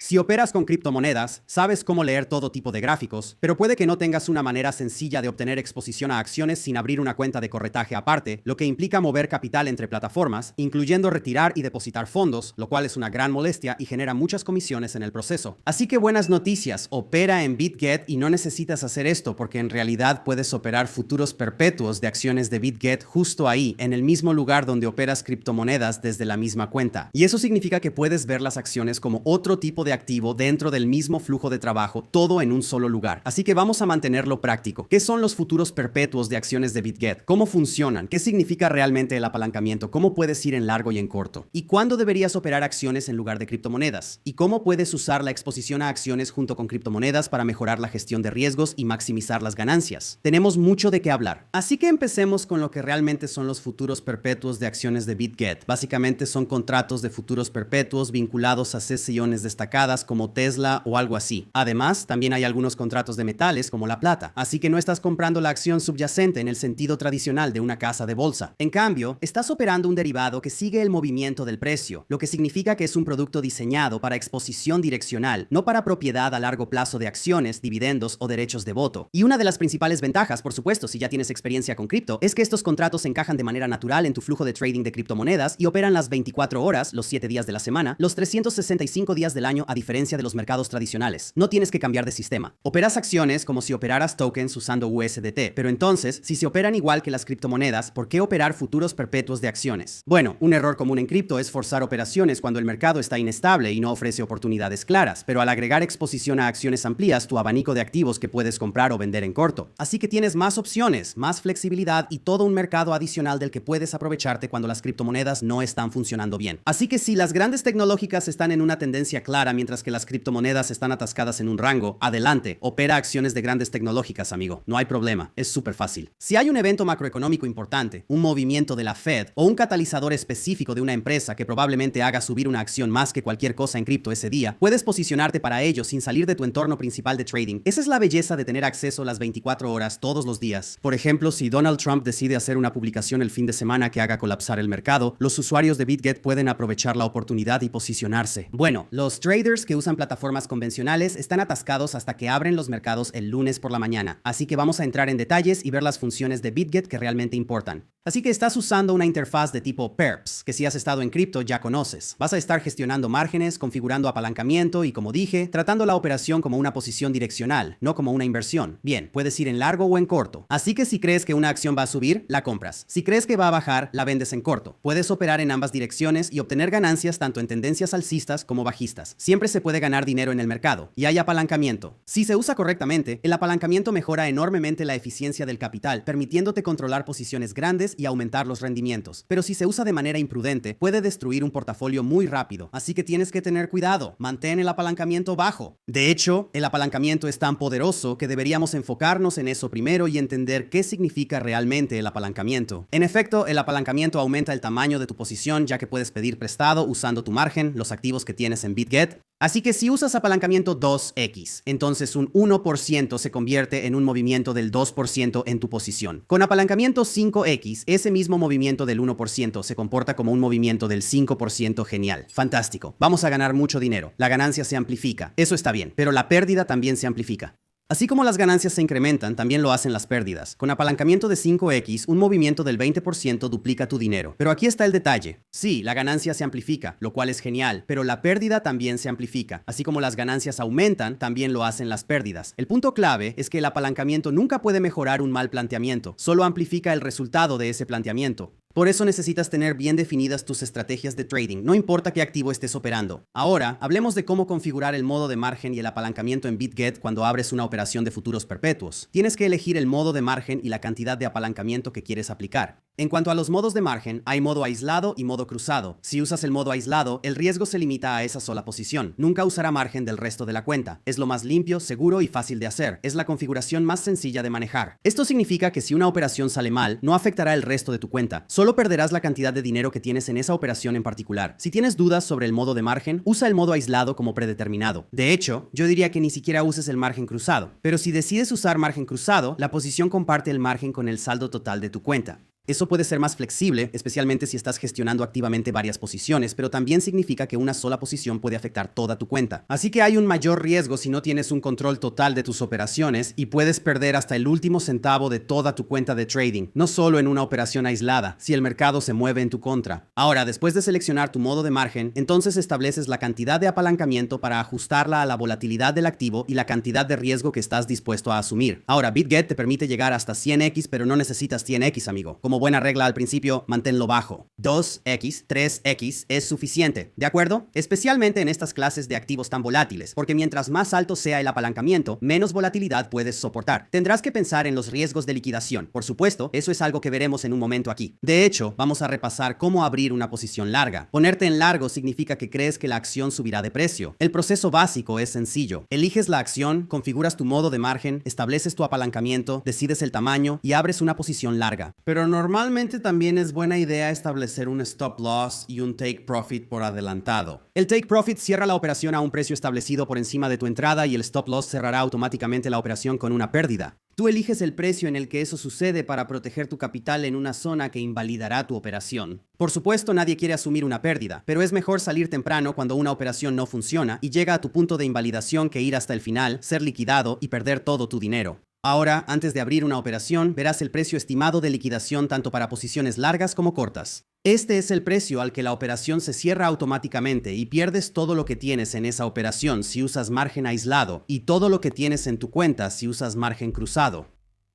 Si operas con criptomonedas, sabes cómo leer todo tipo de gráficos, pero puede que no tengas una manera sencilla de obtener exposición a acciones sin abrir una cuenta de corretaje aparte, lo que implica mover capital entre plataformas, incluyendo retirar y depositar fondos, lo cual es una gran molestia y genera muchas comisiones en el proceso. Así que buenas noticias, opera en BitGet y no necesitas hacer esto porque en realidad puedes operar futuros perpetuos de acciones de BitGet justo ahí, en el mismo lugar donde operas criptomonedas desde la misma cuenta. Y eso significa que puedes ver las acciones como otro tipo de activo dentro del mismo flujo de trabajo, todo en un solo lugar. Así que vamos a mantenerlo práctico. ¿Qué son los futuros perpetuos de acciones de BitGet? ¿Cómo funcionan? ¿Qué significa realmente el apalancamiento? ¿Cómo puedes ir en largo y en corto? ¿Y cuándo deberías operar acciones en lugar de criptomonedas? ¿Y cómo puedes usar la exposición a acciones junto con criptomonedas para mejorar la gestión de riesgos y maximizar las ganancias? Tenemos mucho de qué hablar. Así que empecemos con lo que realmente son los futuros perpetuos de acciones de BitGet. Básicamente son contratos de futuros perpetuos vinculados a sesiones destacadas como Tesla o algo así. Además, también hay algunos contratos de metales como la plata, así que no estás comprando la acción subyacente en el sentido tradicional de una casa de bolsa. En cambio, estás operando un derivado que sigue el movimiento del precio, lo que significa que es un producto diseñado para exposición direccional, no para propiedad a largo plazo de acciones, dividendos o derechos de voto. Y una de las principales ventajas, por supuesto, si ya tienes experiencia con cripto, es que estos contratos encajan de manera natural en tu flujo de trading de criptomonedas y operan las 24 horas, los 7 días de la semana, los 365 días del año a diferencia de los mercados tradicionales. No tienes que cambiar de sistema. Operas acciones como si operaras tokens usando USDT, pero entonces, si se operan igual que las criptomonedas, ¿por qué operar futuros perpetuos de acciones? Bueno, un error común en cripto es forzar operaciones cuando el mercado está inestable y no ofrece oportunidades claras, pero al agregar exposición a acciones amplías tu abanico de activos que puedes comprar o vender en corto. Así que tienes más opciones, más flexibilidad y todo un mercado adicional del que puedes aprovecharte cuando las criptomonedas no están funcionando bien. Así que si las grandes tecnológicas están en una tendencia clara mientras que las criptomonedas están atascadas en un rango, adelante, opera acciones de grandes tecnológicas, amigo. No hay problema, es súper fácil. Si hay un evento macroeconómico importante, un movimiento de la Fed o un catalizador específico de una empresa que probablemente haga subir una acción más que cualquier cosa en cripto ese día, puedes posicionarte para ello sin salir de tu entorno principal de trading. Esa es la belleza de tener acceso las 24 horas todos los días. Por ejemplo, si Donald Trump decide hacer una publicación el fin de semana que haga colapsar el mercado, los usuarios de BitGet pueden aprovechar la oportunidad y posicionarse. Bueno, los traders que usan plataformas convencionales están atascados hasta que abren los mercados el lunes por la mañana, así que vamos a entrar en detalles y ver las funciones de BitGet que realmente importan. Así que estás usando una interfaz de tipo Perps, que si has estado en cripto ya conoces. Vas a estar gestionando márgenes, configurando apalancamiento y, como dije, tratando la operación como una posición direccional, no como una inversión. Bien, puedes ir en largo o en corto. Así que si crees que una acción va a subir, la compras. Si crees que va a bajar, la vendes en corto. Puedes operar en ambas direcciones y obtener ganancias tanto en tendencias alcistas como bajistas. Siempre se puede ganar dinero en el mercado. Y hay apalancamiento. Si se usa correctamente, el apalancamiento mejora enormemente la eficiencia del capital, permitiéndote controlar posiciones grandes y aumentar los rendimientos. Pero si se usa de manera imprudente, puede destruir un portafolio muy rápido. Así que tienes que tener cuidado. Mantén el apalancamiento bajo. De hecho, el apalancamiento es tan poderoso que deberíamos enfocarnos en eso primero y entender qué significa realmente el apalancamiento. En efecto, el apalancamiento aumenta el tamaño de tu posición, ya que puedes pedir prestado usando tu margen, los activos que tienes en BitGet. Así que si usas apalancamiento 2x, entonces un 1% se convierte en un movimiento del 2% en tu posición. Con apalancamiento 5x, ese mismo movimiento del 1% se comporta como un movimiento del 5%. Genial. Fantástico. Vamos a ganar mucho dinero. La ganancia se amplifica. Eso está bien, pero la pérdida también se amplifica. Así como las ganancias se incrementan, también lo hacen las pérdidas. Con apalancamiento de 5x, un movimiento del 20% duplica tu dinero. Pero aquí está el detalle. Sí, la ganancia se amplifica, lo cual es genial, pero la pérdida también se amplifica. Así como las ganancias aumentan, también lo hacen las pérdidas. El punto clave es que el apalancamiento nunca puede mejorar un mal planteamiento, solo amplifica el resultado de ese planteamiento. Por eso necesitas tener bien definidas tus estrategias de trading, no importa qué activo estés operando. Ahora, hablemos de cómo configurar el modo de margen y el apalancamiento en BitGet cuando abres una operación de futuros perpetuos. Tienes que elegir el modo de margen y la cantidad de apalancamiento que quieres aplicar. En cuanto a los modos de margen, hay modo aislado y modo cruzado. Si usas el modo aislado, el riesgo se limita a esa sola posición. Nunca usará margen del resto de la cuenta. Es lo más limpio, seguro y fácil de hacer. Es la configuración más sencilla de manejar. Esto significa que si una operación sale mal, no afectará el resto de tu cuenta. Solo perderás la cantidad de dinero que tienes en esa operación en particular. Si tienes dudas sobre el modo de margen, usa el modo aislado como predeterminado. De hecho, yo diría que ni siquiera uses el margen cruzado. Pero si decides usar margen cruzado, la posición comparte el margen con el saldo total de tu cuenta. Eso puede ser más flexible, especialmente si estás gestionando activamente varias posiciones, pero también significa que una sola posición puede afectar toda tu cuenta. Así que hay un mayor riesgo si no tienes un control total de tus operaciones y puedes perder hasta el último centavo de toda tu cuenta de trading, no solo en una operación aislada, si el mercado se mueve en tu contra. Ahora, después de seleccionar tu modo de margen, entonces estableces la cantidad de apalancamiento para ajustarla a la volatilidad del activo y la cantidad de riesgo que estás dispuesto a asumir. Ahora, BitGet te permite llegar hasta 100x, pero no necesitas 100x, amigo. Como buena regla al principio, manténlo bajo. 2x, 3x es suficiente, ¿de acuerdo? Especialmente en estas clases de activos tan volátiles, porque mientras más alto sea el apalancamiento, menos volatilidad puedes soportar. Tendrás que pensar en los riesgos de liquidación. Por supuesto, eso es algo que veremos en un momento aquí. De hecho, vamos a repasar cómo abrir una posición larga. Ponerte en largo significa que crees que la acción subirá de precio. El proceso básico es sencillo. Eliges la acción, configuras tu modo de margen, estableces tu apalancamiento, decides el tamaño y abres una posición larga. Pero normalmente también es buena idea establecer un stop loss y un take profit por adelantado. El take profit cierra la operación a un precio establecido por encima de tu entrada y el stop loss cerrará automáticamente la operación con una pérdida. Tú eliges el precio en el que eso sucede para proteger tu capital en una zona que invalidará tu operación. Por supuesto, nadie quiere asumir una pérdida, pero es mejor salir temprano cuando una operación no funciona y llega a tu punto de invalidación que ir hasta el final, ser liquidado y perder todo tu dinero. Ahora, antes de abrir una operación, verás el precio estimado de liquidación tanto para posiciones largas como cortas. Este es el precio al que la operación se cierra automáticamente y pierdes todo lo que tienes en esa operación si usas margen aislado y todo lo que tienes en tu cuenta si usas margen cruzado.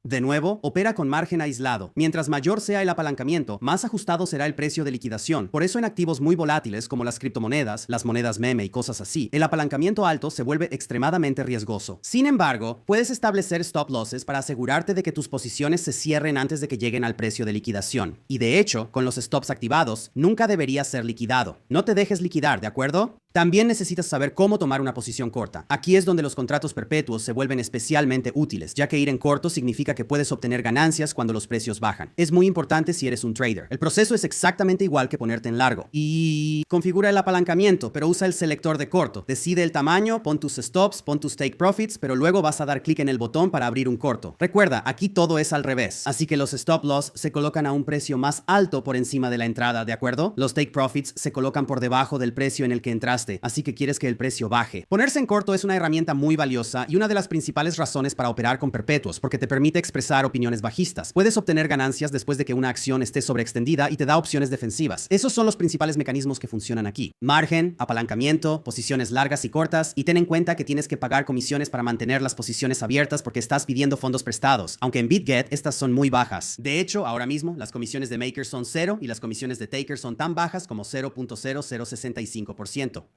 De nuevo, opera con margen aislado. Mientras mayor sea el apalancamiento, más ajustado será el precio de liquidación. Por eso en activos muy volátiles como las criptomonedas, las monedas meme y cosas así, el apalancamiento alto se vuelve extremadamente riesgoso. Sin embargo, puedes establecer stop losses para asegurarte de que tus posiciones se cierren antes de que lleguen al precio de liquidación. Y de hecho, con los stops activados, nunca deberías ser liquidado. No te dejes liquidar, ¿de acuerdo? También necesitas saber cómo tomar una posición corta. Aquí es donde los contratos perpetuos se vuelven especialmente útiles, ya que ir en corto significa que puedes obtener ganancias cuando los precios bajan. Es muy importante si eres un trader. El proceso es exactamente igual que ponerte en largo. Y configura el apalancamiento, pero usa el selector de corto. Decide el tamaño, pon tus stops, pon tus take profits, pero luego vas a dar clic en el botón para abrir un corto. Recuerda, aquí todo es al revés. Así que los stop loss se colocan a un precio más alto por encima de la entrada, ¿de acuerdo? Los take profits se colocan por debajo del precio en el que entraste. Así que quieres que el precio baje. Ponerse en corto es una herramienta muy valiosa y una de las principales razones para operar con perpetuos, porque te permite expresar opiniones bajistas. Puedes obtener ganancias después de que una acción esté sobreextendida y te da opciones defensivas. Esos son los principales mecanismos que funcionan aquí. Margen, apalancamiento, posiciones largas y cortas, y ten en cuenta que tienes que pagar comisiones para mantener las posiciones abiertas porque estás pidiendo fondos prestados, aunque en BitGet estas son muy bajas. De hecho, ahora mismo las comisiones de makers son 0 y las comisiones de takers son tan bajas como 0.0065%.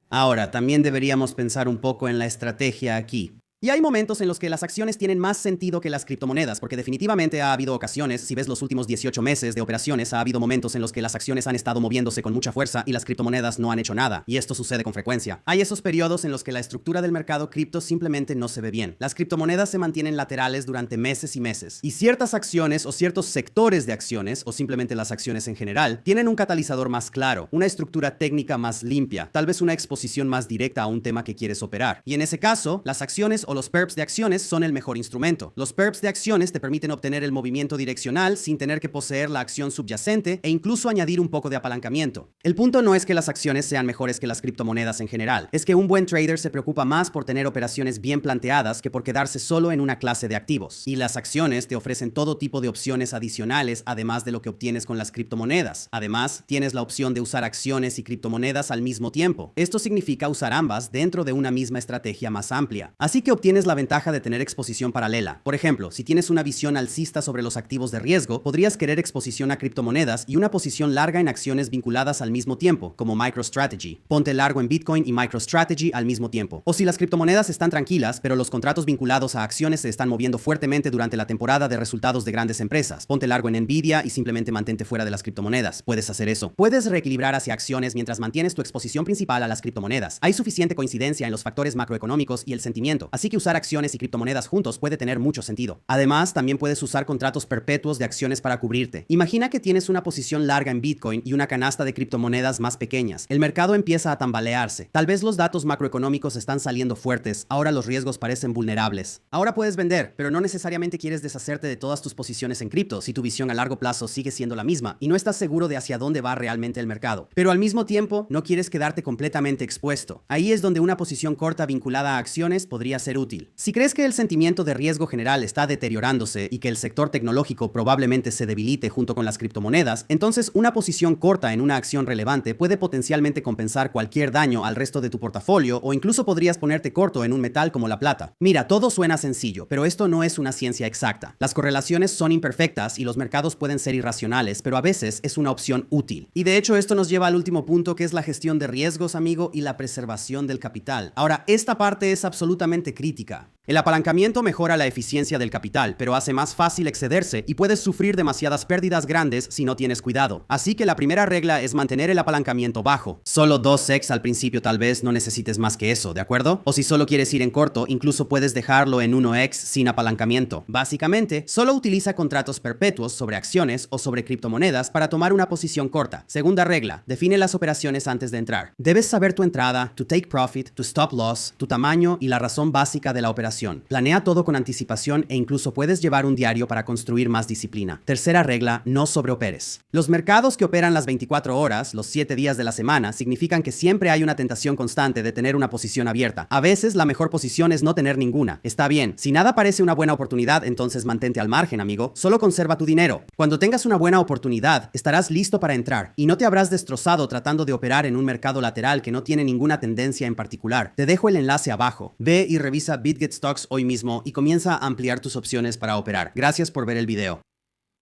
Ahora, también deberíamos pensar un poco en la estrategia aquí. Y hay momentos en los que las acciones tienen más sentido que las criptomonedas, porque definitivamente ha habido ocasiones, si ves los últimos 18 meses de operaciones, ha habido momentos en los que las acciones han estado moviéndose con mucha fuerza y las criptomonedas no han hecho nada, y esto sucede con frecuencia. Hay esos periodos en los que la estructura del mercado cripto simplemente no se ve bien. Las criptomonedas se mantienen laterales durante meses y meses, y ciertas acciones o ciertos sectores de acciones, o simplemente las acciones en general, tienen un catalizador más claro, una estructura técnica más limpia, tal vez una exposición más directa a un tema que quieres operar. Y en ese caso, las acciones o los perps de acciones son el mejor instrumento. Los perps de acciones te permiten obtener el movimiento direccional sin tener que poseer la acción subyacente e incluso añadir un poco de apalancamiento. El punto no es que las acciones sean mejores que las criptomonedas en general, es que un buen trader se preocupa más por tener operaciones bien planteadas que por quedarse solo en una clase de activos. Y las acciones te ofrecen todo tipo de opciones adicionales además de lo que obtienes con las criptomonedas. Además, tienes la opción de usar acciones y criptomonedas al mismo tiempo. Esto significa usar ambas dentro de una misma estrategia más amplia. Así que tienes la ventaja de tener exposición paralela. Por ejemplo, si tienes una visión alcista sobre los activos de riesgo, podrías querer exposición a criptomonedas y una posición larga en acciones vinculadas al mismo tiempo, como MicroStrategy. Ponte largo en Bitcoin y MicroStrategy al mismo tiempo. O si las criptomonedas están tranquilas, pero los contratos vinculados a acciones se están moviendo fuertemente durante la temporada de resultados de grandes empresas. Ponte largo en Nvidia y simplemente mantente fuera de las criptomonedas. Puedes hacer eso. Puedes reequilibrar hacia acciones mientras mantienes tu exposición principal a las criptomonedas. Hay suficiente coincidencia en los factores macroeconómicos y el sentimiento, así así que usar acciones y criptomonedas juntos puede tener mucho sentido. Además, también puedes usar contratos perpetuos de acciones para cubrirte. Imagina que tienes una posición larga en Bitcoin y una canasta de criptomonedas más pequeñas. El mercado empieza a tambalearse. Tal vez los datos macroeconómicos están saliendo fuertes, ahora los riesgos parecen vulnerables. Ahora puedes vender, pero no necesariamente quieres deshacerte de todas tus posiciones en cripto si tu visión a largo plazo sigue siendo la misma y no estás seguro de hacia dónde va realmente el mercado. Pero al mismo tiempo, no quieres quedarte completamente expuesto. Ahí es donde una posición corta vinculada a acciones podría ser útil. Si crees que el sentimiento de riesgo general está deteriorándose y que el sector tecnológico probablemente se debilite junto con las criptomonedas, entonces una posición corta en una acción relevante puede potencialmente compensar cualquier daño al resto de tu portafolio o incluso podrías ponerte corto en un metal como la plata. Mira, todo suena sencillo, pero esto no es una ciencia exacta. Las correlaciones son imperfectas y los mercados pueden ser irracionales, pero a veces es una opción útil. Y de hecho esto nos lleva al último punto, que es la gestión de riesgos, amigo, y la preservación del capital. Ahora, esta parte es absolutamente crítica. El apalancamiento mejora la eficiencia del capital, pero hace más fácil excederse y puedes sufrir demasiadas pérdidas grandes si no tienes cuidado. Así que la primera regla es mantener el apalancamiento bajo. Solo 2x al principio, tal vez no necesites más que eso, ¿de acuerdo? O si solo quieres ir en corto, incluso puedes dejarlo en 1x sin apalancamiento. Básicamente, solo utiliza contratos perpetuos sobre acciones o sobre criptomonedas para tomar una posición corta. Segunda regla, define las operaciones antes de entrar. Debes saber tu entrada, tu take profit, tu stop loss, tu tamaño y la razón básica de la operación. Planea todo con anticipación e incluso puedes llevar un diario para construir más disciplina. Tercera regla, no sobreoperes. Los mercados que operan las 24 horas, los 7 días de la semana, significan que siempre hay una tentación constante de tener una posición abierta. A veces la mejor posición es no tener ninguna. Está bien, si nada parece una buena oportunidad, entonces mantente al margen, amigo. Solo conserva tu dinero. Cuando tengas una buena oportunidad, estarás listo para entrar y no te habrás destrozado tratando de operar en un mercado lateral que no tiene ninguna tendencia en particular. Te dejo el enlace abajo. Ve y revisa BitGet Stocks hoy mismo y comienza a ampliar tus opciones para operar. Gracias por ver el video.